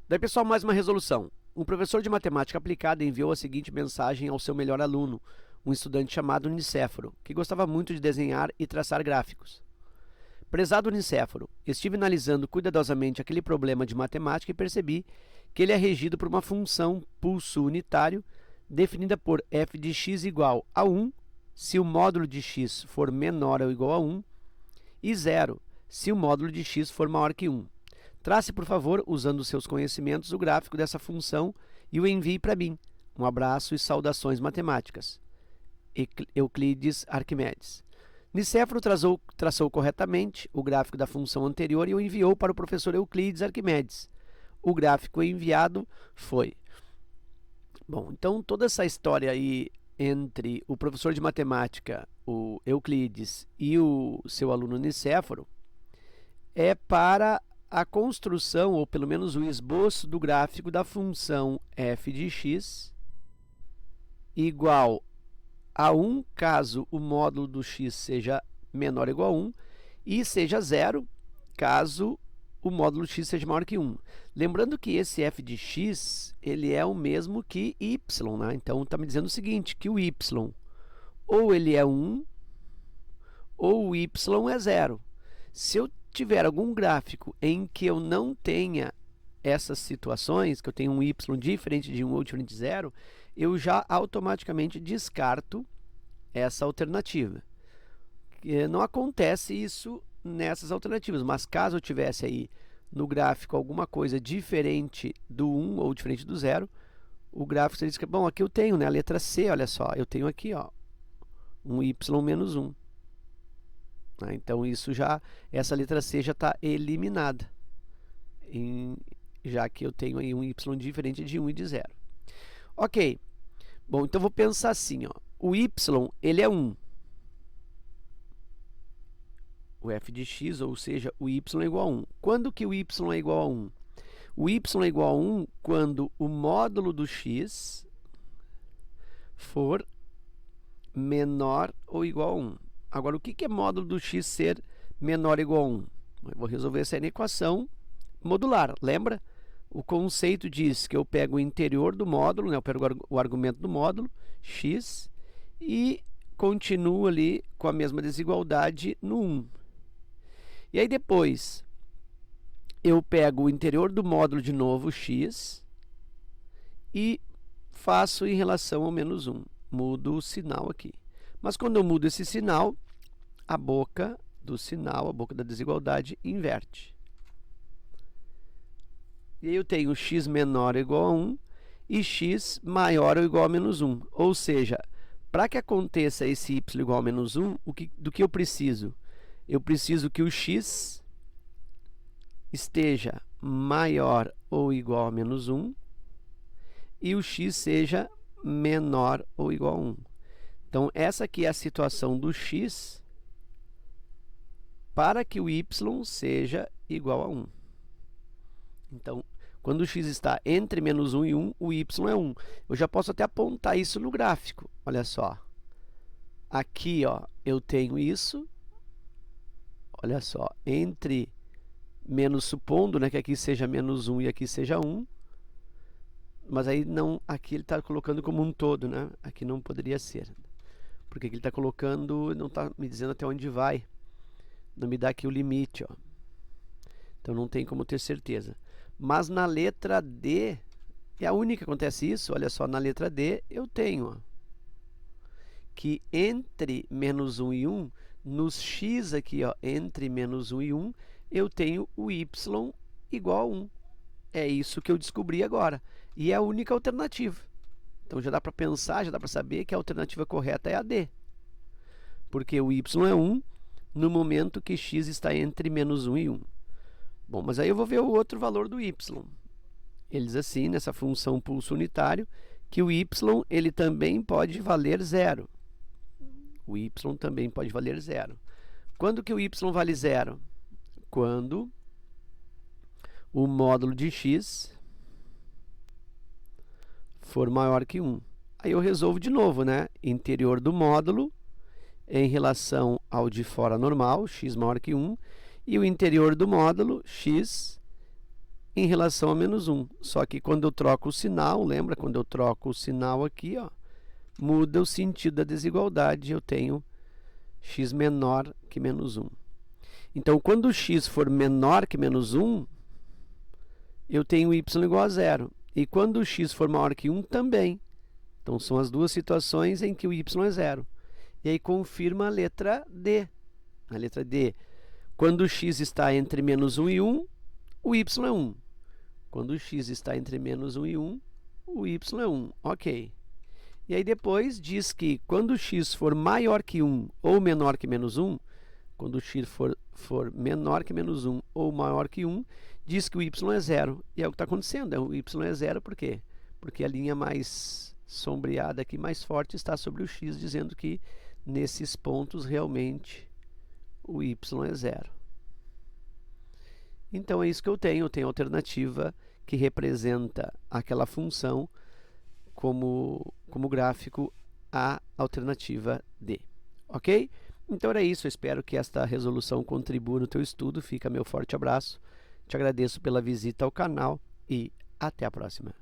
Daí, pessoal, mais uma resolução. Um professor de matemática aplicada enviou a seguinte mensagem ao seu melhor aluno, um estudante chamado Nicéforo, que gostava muito de desenhar e traçar gráficos. Prezado Nicéforo, estive analisando cuidadosamente aquele problema de matemática e percebi que ele é regido por uma função pulso unitário definida por f de x igual a 1 se o módulo de x for menor ou igual a 1 e 0 se o módulo de x for maior que 1. Trace, por favor, usando seus conhecimentos, o gráfico dessa função e o envie para mim. Um abraço e saudações matemáticas. Euclides Arquimedes. Nicéforo traçou corretamente o gráfico da função anterior e o enviou para o professor Euclides Arquimedes. O gráfico enviado foi... Bom, então toda essa história aí entre o professor de matemática, o Euclides, e o seu aluno Nicéforo é para a construção, ou pelo menos o esboço do gráfico da função f de x igual a 1 caso o módulo do x seja menor ou igual a 1 e seja 0 caso o módulo x seja maior que 1. Lembrando que esse f de x ele é o mesmo que y, né? Então está me dizendo o seguinte, que o y ou ele é 1 ou o y é 0. Se eu tiver algum gráfico em que eu não tenha essas situações, que eu tenho um y diferente de 1 ou diferente de 0, eu já automaticamente descarto essa alternativa. Não acontece isso nessas alternativas, mas caso eu tivesse aí no gráfico alguma coisa diferente do 1 ou diferente do 0, o gráfico seria escrito, bom, aqui eu tenho, né, a letra C, olha só, eu tenho aqui, ó, um y menos 1. Então, essa letra C já está eliminada, já que eu tenho aí um y diferente de 1 e de 0. Ok, bom, então vou pensar assim, ó, o y ele é 1, o f de x, ou seja, o y é igual a 1. Quando que o y é igual a 1? O y é igual a 1 quando o módulo do x for menor ou igual a 1. Agora, o que é módulo do x ser menor ou igual a 1? Eu vou resolver essa equação modular, lembra? O conceito diz que eu pego o interior do módulo, né? Eu pego o argumento do módulo, x, e continuo ali com a mesma desigualdade no 1. E aí depois, eu pego o interior do módulo de novo, x, e faço em relação ao menos 1. Mudo o sinal aqui. Mas quando eu mudo esse sinal, a boca do sinal, a boca da desigualdade, inverte. E aí eu tenho x menor ou igual a 1 e x maior ou igual a menos 1. Ou seja, para que aconteça esse y igual a menos 1, do que eu preciso? Eu preciso que o x esteja maior ou igual a menos 1 e o x seja menor ou igual a 1. Então, essa aqui é a situação do x para que o y seja igual a 1. Então, quando o x está entre menos 1 e 1, o y é 1. Eu já posso até apontar isso no gráfico. Olha só. Aqui, ó, eu tenho isso. Olha só. Entre menos, supondo, né, que aqui seja menos 1 e aqui seja 1. Mas aí não, aqui ele está colocando como um todo, né? Aqui não poderia ser. Porque aqui ele está colocando, não está me dizendo até onde vai. Não me dá aqui o limite, ó. Então não tem como ter certeza. Mas na letra D, é a única que acontece isso, olha só, na letra D eu tenho, ó, que entre menos 1 e 1, nos x aqui, ó, entre menos 1 e 1, eu tenho o y igual a 1. É isso que eu descobri agora. E é a única alternativa. Então já dá para pensar, já dá para saber que a alternativa correta é a D. Porque o y é 1 no momento que x está entre menos 1 e 1. Bom, mas aí eu vou ver o outro valor do y. Ele diz assim, nessa função pulso unitário, que o y ele também pode valer 0. O y também pode valer 0. Quando que o y vale 0? Quando o módulo de x for maior que 1. Aí eu resolvo de novo, né? Interior do módulo em relação ao de fora normal, x maior que 1, e o interior do módulo, x, em relação a menos 1. Só que quando eu troco o sinal, lembra? Quando eu troco o sinal aqui, ó, muda o sentido da desigualdade. Eu tenho x menor que menos 1. Então, quando x for menor que menos 1, eu tenho y igual a 0. E quando x for maior que 1, também. Então, são as duas situações em que o y é 0. E aí, confirma a letra D. A letra D. Quando x está entre menos 1 e 1, o y é 1. Quando x está entre menos 1 e 1, o y é 1. Ok. E aí depois diz que quando x for maior que 1 ou menor que menos 1, quando x for menor que menos 1 ou maior que 1, diz que o y é 0. E é o que está acontecendo. O y é 0 por quê? Porque a linha mais sombreada aqui, mais forte, está sobre o x, dizendo que nesses pontos realmente o y é 0. Então, é isso que eu tenho. Eu tenho a alternativa que representa aquela função como gráfico, a alternativa D. Ok? Então, era isso. Eu espero que esta resolução contribua no teu estudo. Fica meu forte abraço. Te agradeço pela visita ao canal e até a próxima.